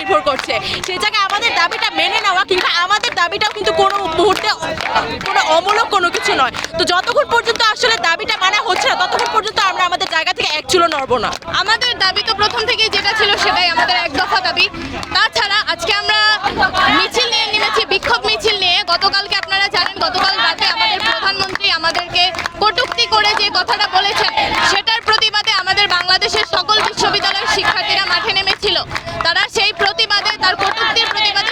নির্ভর করছে। সেই জায়গায় আমাদের দাবিটা মেনে নেওয়া কিংবা আমাদের দাবিটাও কিন্তু কোনো মুহূর্তে কোনো অমূলক কোনো কিছু নয়। তো যতক্ষণ পর্যন্ত আসলে দাবিটা মানা হচ্ছে না ততক্ষণ পর্যন্ত আমরা আমাদের জায়গা থেকে এক চুলো নড়বো না। আমাদের দাবি তো প্রথম থেকেই যেটা ছিল সেটাই আমাদের এক দফা দাবি। তাছাড়া আজকে আমরা মিছিল নিয়ে নেমেছি, বিক্ষোভ মিছিল নিয়ে। গতকালকে আপনারা জানেন, গতকাল রাতে আমাদের প্রধানমন্ত্রী আমাদেরকে কটূক্তি করে যে কথাটা বলেছেন সেটার প্রতিবাদে আমাদের বাংলাদেশের সকল বিশ্ববিদ্যালয়ের শিক্ষার্থীরা মাঠে নেমেছিল। তারা সেই প্রতিবাদে, তার কটূক্তির প্রতিবাদে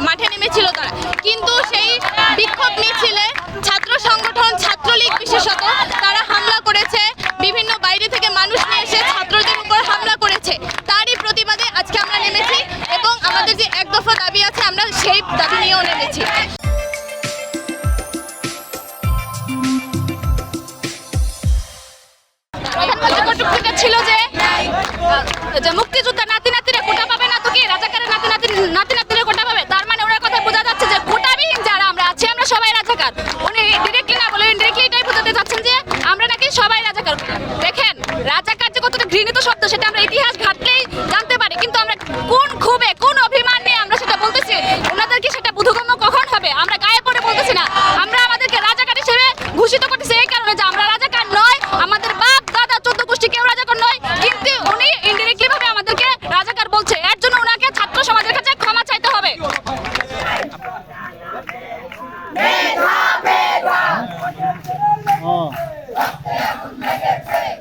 মাঠে নেমেছিল তারা। কিন্তু সেই বিক্ষোভ মিছিলে ছাত্র সংগঠন, ছাত্রলীগ বিশেষত, তারা হামলা করেছে। বিভিন্ন বাইরে থেকে মানুষ নিয়ে এসে ছাত্রদের উপর হামলা করেছে। তারই প্রতিবাদে আজকে আমরা নেমেছি এবং আমাদের যে এক দফা দাবি আছে আমরা সেই দাবি নিয়েও নেমেছি। কটূক্তিটা ছিল যে মুক্তিযোদ্ধা নাতি নাতিরা কোটা পাবে না, তো কি রাজাকারের নাতি নাতিরা কোটা পাবে? তার মানে ওনার কথা বোঝা যাচ্ছে যে কোটাবিহীন যারা আমরা আছি আমরা সবাই রাজাকার। উনি ডিরেক্টলি না বলে ইনডিরেক্টলি এটাই বোঝাতে চাচ্ছেন যে আমরা নাকি সবাই রাজাকার। দেখেন, রাজাকার যে কতটা ঘৃণিত শব্দ সেটা আমরা ইতিহাস ঘাটলে